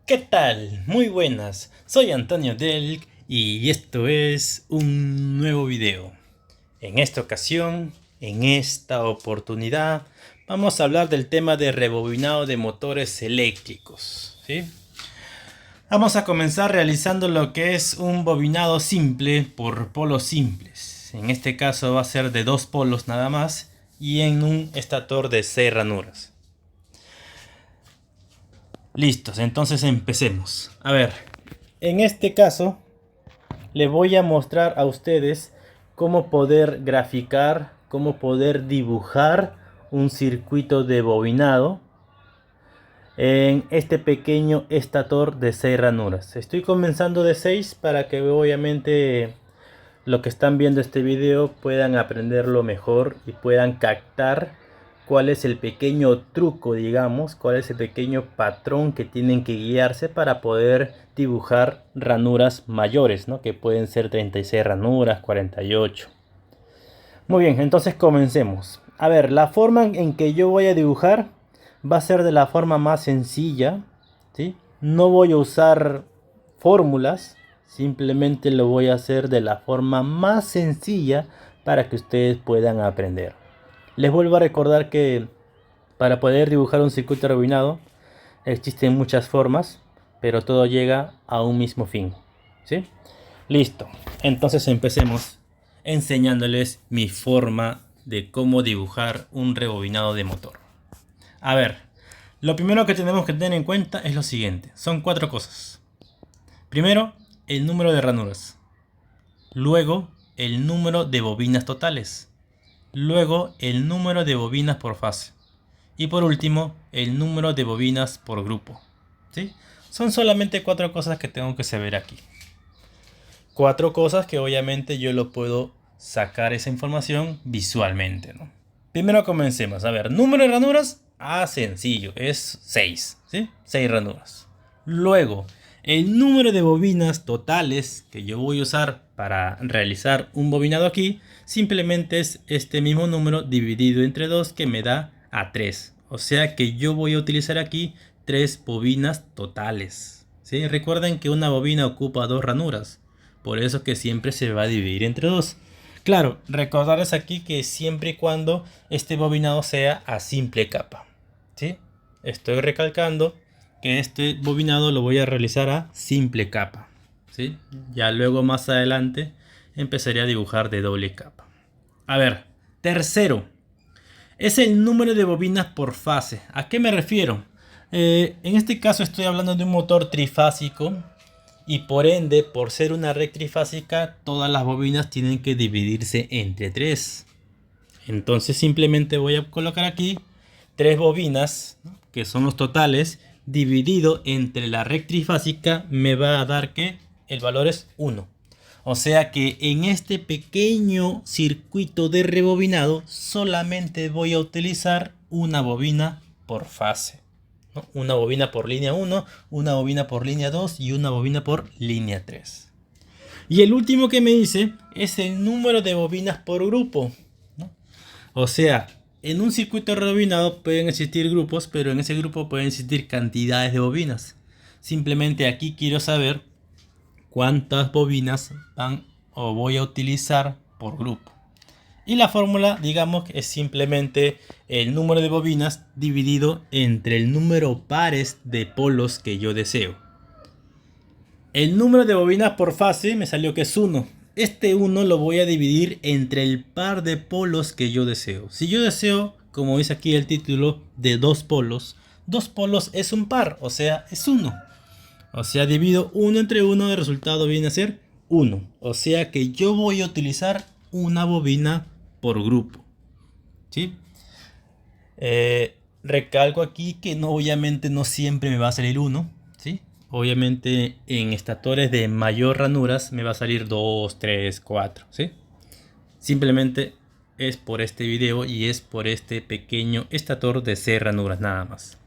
¿Qué tal? Muy buenas, soy Antonio Delk y esto es un nuevo video. En esta ocasión, en esta oportunidad, vamos a hablar del tema de rebobinado de motores eléctricos, ¿sí? Vamos a comenzar realizando lo que es un bobinado simple por polos simples. En este caso va a ser de 2 polos nada más y en un estator de 6 ranuras. Listos, entonces empecemos. A ver, en este caso les voy a mostrar a ustedes cómo poder graficar, cómo poder dibujar un circuito de bobinado en este pequeño estator de 6 ranuras. Estoy comenzando de 6 para que obviamente los que están viendo este video puedan aprenderlo mejor y puedan captar cuál es el pequeño truco, digamos, cuál es el pequeño patrón que tienen que guiarse para poder dibujar ranuras mayores, ¿no? Que pueden ser 36 ranuras, 48. Muy bien, entonces comencemos. A ver, la forma en que yo voy a dibujar va a ser de la forma más sencilla, ¿sí? No voy a usar fórmulas, simplemente lo voy a hacer de la forma más sencilla para que ustedes puedan aprender. Les vuelvo a recordar que para poder dibujar un circuito rebobinado existen muchas formas, pero todo llega a un mismo fin, ¿sí? Listo, entonces empecemos enseñándoles mi forma de cómo dibujar un rebobinado de motor. A ver, lo primero que tenemos que tener en cuenta es lo siguiente, son 4 cosas. Primero, el número de ranuras. Luego, el número de bobinas totales. Luego, el número de bobinas por fase. Y por último, el número de bobinas por grupo. ¿Sí? Son solamente 4 cosas que tengo que saber aquí. 4 cosas que obviamente yo lo puedo sacar esa información visualmente, ¿no? Primero comencemos. A ver, número de ranuras. Sencillo, es 6, ¿sí? 6 ranuras. Luego, el número de bobinas totales que yo voy a usar para realizar un bobinado aquí, simplemente es este mismo número dividido entre 2 que me da a 3. O sea que yo voy a utilizar aquí 3 bobinas totales, ¿sí? Recuerden que una bobina ocupa 2 ranuras, por eso que siempre se va a dividir entre 2. Claro, recordarles aquí que siempre y cuando este bobinado sea a simple capa, ¿sí? Estoy recalcando que este bobinado lo voy a realizar a simple capa, ¿sí? Ya luego más adelante empezaré a dibujar de doble capa. A ver, tercero, es el número de bobinas por fase. ¿A qué me refiero? En este caso estoy hablando de un motor trifásico y por ende, por ser una red trifásica, todas las bobinas tienen que dividirse entre 3. Entonces simplemente voy a colocar aquí 3 bobinas, ¿no?, que son los totales, dividido entre la red trifásica me va a dar que el valor es 1. O sea que en este pequeño circuito de rebobinado solamente voy a utilizar una bobina por fase, ¿no? Una bobina por línea 1, una bobina por línea 2 y una bobina por línea 3. Y el último que me dice es el número de bobinas por grupo, ¿no? O sea, en un circuito rebobinado pueden existir grupos, pero en ese grupo pueden existir cantidades de bobinas. Simplemente aquí quiero saber cuántas bobinas van o voy a utilizar por grupo. Y la fórmula, digamos, es simplemente el número de bobinas dividido entre el número pares de polos que yo deseo. El número de bobinas por fase me salió que es 1. Este 1 lo voy a dividir entre el par de polos que yo deseo. Si yo deseo, como dice aquí el título, de 2 polos es un par, o sea, es 1. O sea, divido 1 entre 1, el resultado viene a ser 1. O sea que yo voy a utilizar una bobina por grupo, ¿sí? Recalco aquí que no, obviamente no siempre me va a salir 1, ¿sí? Obviamente en estatores de mayor ranuras me va a salir 2, 3, 4, ¿sí? Simplemente es por este video y es por este pequeño estator de 6 ranuras nada más.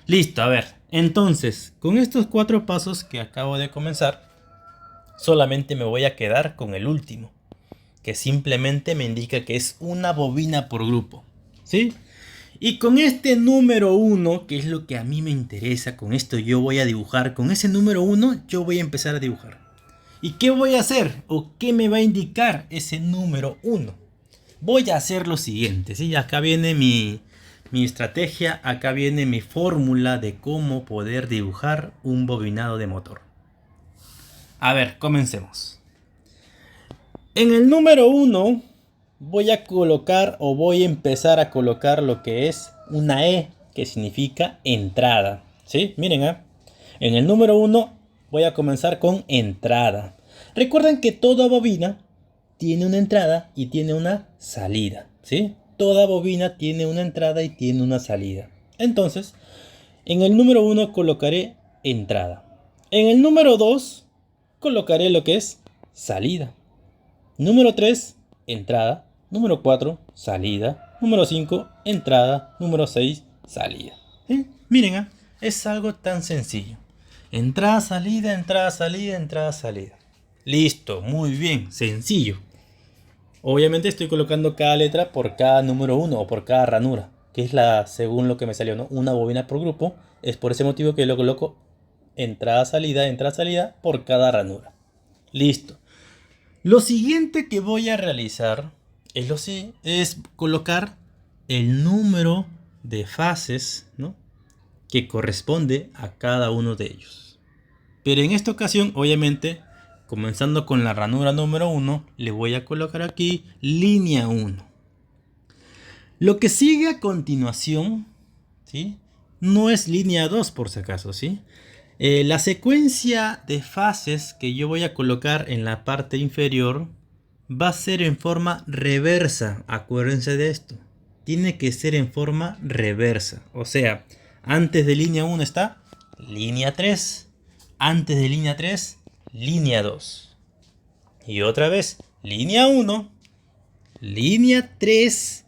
Listo, a ver, entonces con estos 4 pasos que acabo de comenzar, solamente me voy a quedar con el último, que simplemente me indica que es una bobina por grupo, ¿sí? Y con este número 1, que es lo que a mí me interesa, con esto yo voy a dibujar, con ese número 1 yo voy a empezar a dibujar. ¿Y qué voy a hacer? ¿O qué me va a indicar ese número 1? Voy a hacer lo siguiente, ¿sí? Acá viene mi estrategia, acá viene mi fórmula de cómo poder dibujar un bobinado de motor. A ver, comencemos. En el número 1 voy a colocar o voy a empezar a colocar lo que es una E, que significa entrada. ¿Sí? Miren, en el número 1 voy a comenzar con entrada. Recuerden que toda bobina tiene una entrada y tiene una salida. ¿Sí? Toda bobina tiene una entrada y tiene una salida. Entonces, en el número 1 colocaré entrada. En el número 2 colocaré lo que es salida. Número 3, entrada. Número 4, salida. Número 5, entrada. Número 6, salida. ¿Sí? Miren, es algo tan sencillo. Entrada, salida, entrada, salida, entrada, salida. Listo, muy bien, sencillo. Obviamente estoy colocando cada letra por cada número 1 o por cada ranura, que es según lo que me salió, ¿no? Una bobina por grupo. Es por ese motivo que lo coloco entrada, salida por cada ranura. Listo. Lo siguiente que voy a realizar es colocar el número de fases, ¿no?, que corresponde a cada uno de ellos. Pero en esta ocasión, obviamente, comenzando con la ranura número 1, le voy a colocar aquí línea 1. Lo que sigue a continuación, ¿sí?, no es línea 2 por si acaso, ¿sí? La secuencia de fases que yo voy a colocar en la parte inferior va a ser en forma reversa. Acuérdense de esto. Tiene que ser en forma reversa. O sea, antes de línea 1 está línea 3. Antes de línea 3, línea 2. Y otra vez, línea 1, línea 3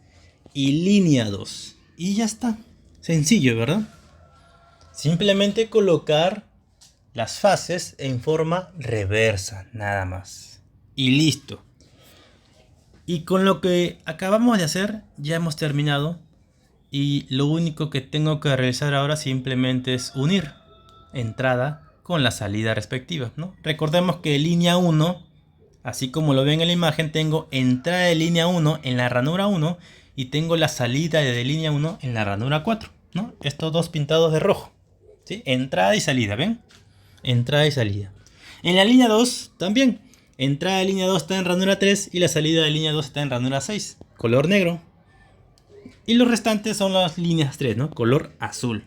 y línea 2. Y ya está. Sencillo, ¿verdad? Simplemente colocar las fases en forma reversa, nada más. Y listo. Y con lo que acabamos de hacer, ya hemos terminado. Y lo único que tengo que realizar ahora simplemente es unir entrada con la salida respectiva, ¿no? Recordemos que línea 1, así como lo ven en la imagen, tengo entrada de línea 1 en la ranura 1 y tengo la salida de línea 1 en la ranura 4, ¿no? Estos dos pintados de rojo. ¿Sí? Entrada y salida, ¿ven? Entrada y salida. En la línea 2 también. Entrada de línea 2 está en ranura 3 y la salida de línea 2 está en ranura 6. Color negro. Y los restantes son las líneas 3, ¿no? Color azul.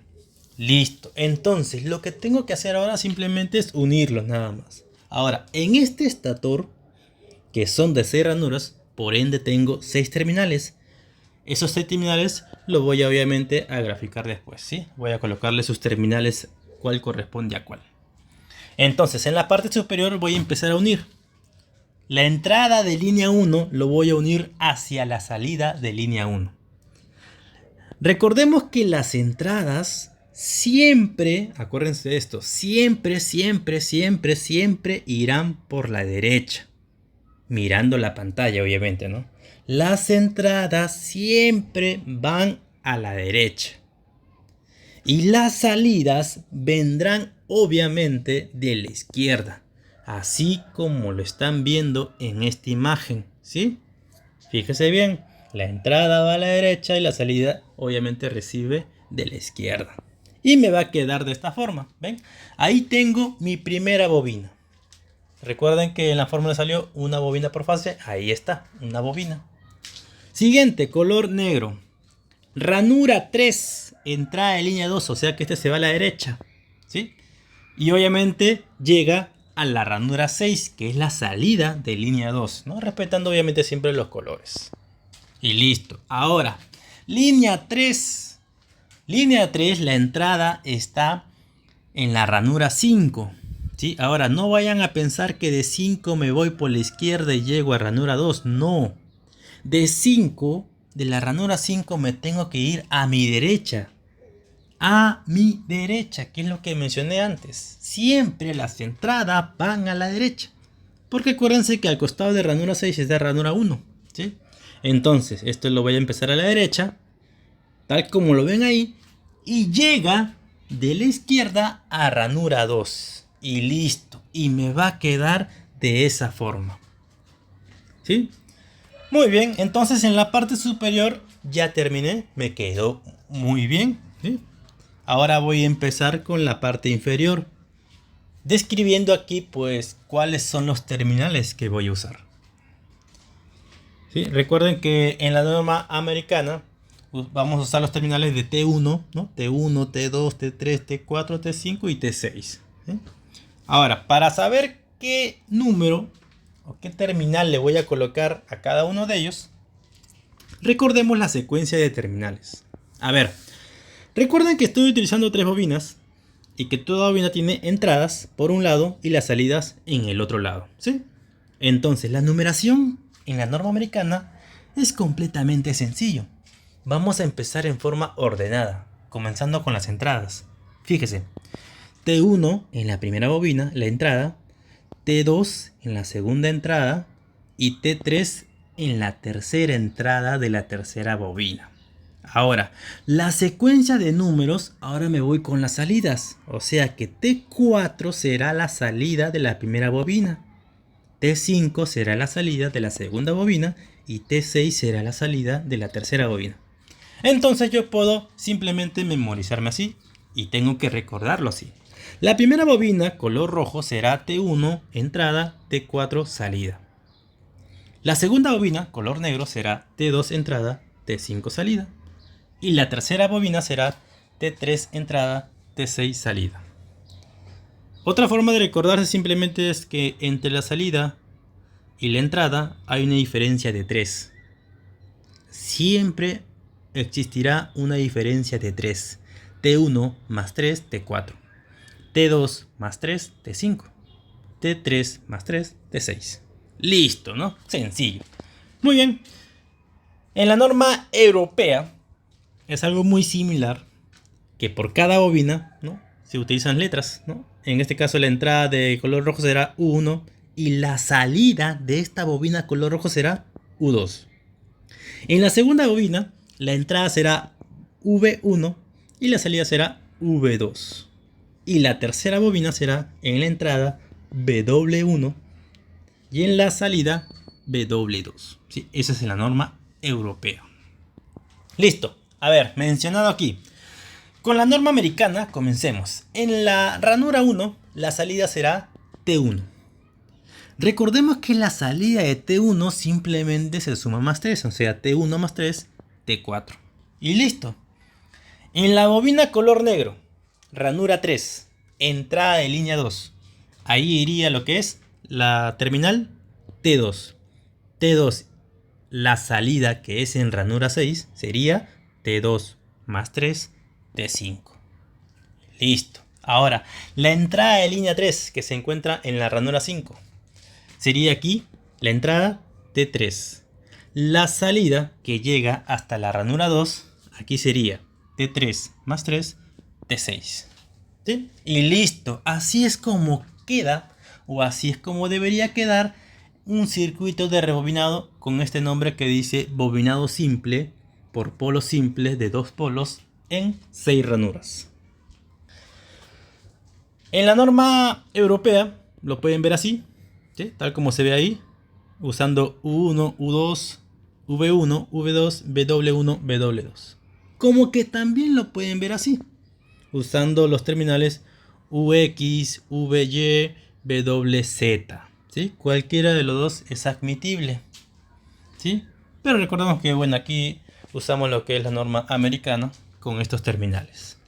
Listo. Entonces, lo que tengo que hacer ahora simplemente es unirlos nada más. Ahora, en este estator, que son de 6 ranuras, por ende tengo 6 terminales. Esos 6 terminales los voy obviamente a graficar después, ¿sí? Voy a colocarle sus terminales cuál corresponde a cuál. Entonces, en la parte superior voy a empezar a unir. La entrada de línea 1 lo voy a unir hacia la salida de línea 1. Recordemos que las entradas siempre, acuérdense de esto, siempre irán por la derecha. Mirando la pantalla, obviamente, ¿no? Las entradas siempre van a la derecha. Y las salidas vendrán obviamente de la izquierda. Así como lo están viendo en esta imagen, ¿sí? Fíjese bien, la entrada va a la derecha y la salida obviamente recibe de la izquierda. Y me va a quedar de esta forma, ¿ven? Ahí tengo mi primera bobina. Recuerden que en la fórmula salió una bobina por fase. Ahí está, una bobina. Siguiente, color negro. Ranura 3, entrada de línea 2, o sea que este se va a la derecha, ¿sí? Y obviamente llega a la ranura 6, que es la salida de línea 2, ¿no? Respetando obviamente siempre los colores. Y listo. Ahora, línea 3. Línea 3, la entrada está en la ranura 5. ¿Sí? Ahora, no vayan a pensar que de 5 me voy por la izquierda y llego a ranura 2. No. De 5, de la ranura 5 me tengo que ir a mi derecha. A mi derecha, que es lo que mencioné antes. Siempre las entradas van a la derecha. Porque acuérdense que al costado de ranura 6 está ranura 1. ¿Sí? Entonces, esto lo voy a empezar a la derecha. tal como lo ven ahí, y llega de la izquierda a ranura 2. Y listo. Y me va a quedar de esa forma. ¿Sí? Muy bien, entonces en la parte superior ya terminé, me quedó muy bien. ¿Sí? Ahora voy a empezar con la parte inferior, describiendo aquí pues cuáles son los terminales que voy a usar. ¿Sí? Recuerden que en la norma americana vamos a usar los terminales de T1, ¿no? T1, T2, T3, T4, T5 y T6. ¿Sí? Ahora, para saber qué número o qué terminal le voy a colocar a cada uno de ellos, recordemos la secuencia de terminales. A ver, recuerden que estoy utilizando 3 bobinas y que toda bobina tiene entradas por un lado y las salidas en el otro lado, ¿sí? Entonces, la numeración en la norma americana es completamente sencillo. Vamos a empezar en forma ordenada, comenzando con las entradas. Fíjese, T1 en la primera bobina, la entrada, T2 en la segunda entrada y T3 en la tercera entrada de la tercera bobina. Ahora, la secuencia de números, ahora me voy con las salidas. O sea que T4 será la salida de la primera bobina. T5 será la salida de la segunda bobina y T6 será la salida de la tercera bobina. Entonces yo puedo simplemente memorizarme así y tengo que recordarlo así. La primera bobina color rojo será T1 entrada, T4 salida. La segunda bobina color negro será T2 entrada, T5 salida. Y la tercera bobina será T3 entrada, T6 salida. Otra forma de recordarse simplemente es que entre la salida y la entrada hay una diferencia de 3. Siempre existirá una diferencia de 3. T1 más 3, T4. T2 más 3, T5. T3 más 3, T6. Listo, ¿no? Sencillo. Muy bien. En la norma europea es algo muy similar, que por cada bobina, ¿no?, se utilizan letras, ¿no? En este caso la entrada de color rojo será U1 y la salida de esta bobina color rojo será U2. En la segunda bobina la entrada será V1 y la salida será V2. Y la tercera bobina será en la entrada W1 y en la salida W2. ¿Sí? Esa es la norma europea. Listo. A ver, mencionado aquí. Con la norma americana comencemos. En la ranura 1 la salida será T1. Recordemos que la salida de T1 simplemente se suma más 3, o sea, T1 más 3, T4. Y listo. En la bobina color negro, ranura 3, entrada de línea 2. Ahí iría lo que es la terminal T2. T2, la salida que es en ranura 6, sería T2 más 3, T5. Listo. Ahora, la entrada de línea 3 que se encuentra en la ranura 5. Sería aquí la entrada T3. La salida que llega hasta la ranura 2, aquí sería T3 más 3, T6. ¿Sí? Y listo. Así es como queda, o así es como debería quedar un circuito de rebobinado con este nombre que dice bobinado simple por polos simples de 2 polos en 6 ranuras. En la norma europea lo pueden ver así, ¿sí?, tal como se ve ahí, usando U1, U2, V1, V2, W1, W2. Como que también lo pueden ver así, usando los terminales UX, VY, WZ. ¿Sí? Cualquiera de los dos es admitible. ¿Sí? Pero recordemos que bueno, aquí usamos lo que es la norma americana con estos terminales.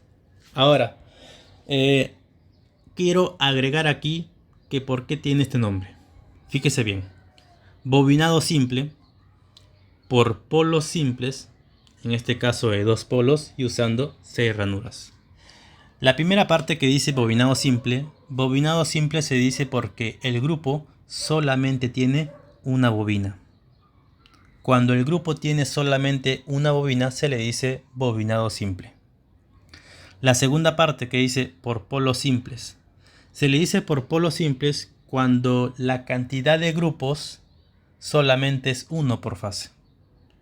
Ahora, quiero agregar aquí que por qué tiene este nombre. Fíjese bien. Bobinado simple por polos simples, en este caso de 2 polos y usando 6 ranuras. La primera parte que dice bobinado simple se dice porque el grupo solamente tiene una bobina. Cuando el grupo tiene solamente una bobina se le dice bobinado simple. La segunda parte que dice por polos simples, se le dice por polos simples cuando la cantidad de grupos solamente es uno por fase.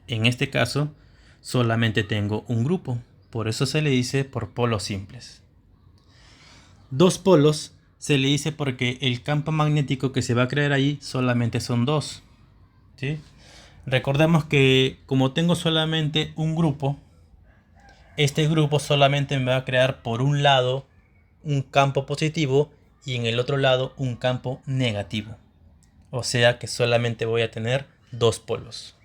En este caso solamente tengo un grupo. Por eso se le dice por polos simples. Dos polos se le dice porque el campo magnético que se va a crear ahí solamente son dos, ¿sí? Recordemos que como tengo solamente un grupo, este grupo solamente me va a crear por un lado un campo positivo y en el otro lado un campo negativo. O sea que solamente voy a tener dos polos.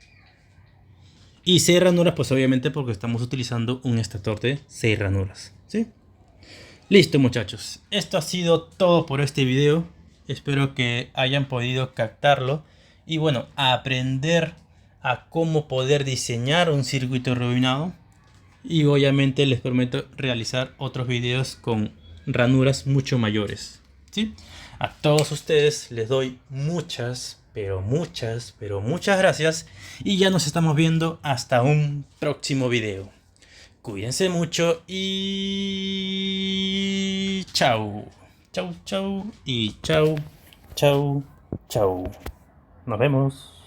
Y 6 ranuras, pues obviamente porque estamos utilizando un estator de 6 ranuras, ¿sí? Listo, muchachos. Esto ha sido todo por este video. Espero que hayan podido captarlo. Y bueno, aprender a cómo poder diseñar un circuito rebobinado. Y obviamente les prometo realizar otros videos con ranuras mucho mayores, ¿sí? A todos ustedes les doy muchas, pero muchas gracias. Y ya nos estamos viendo hasta un próximo video. Cuídense mucho y chao. Chau, chau y chau, chau, chau. Nos vemos.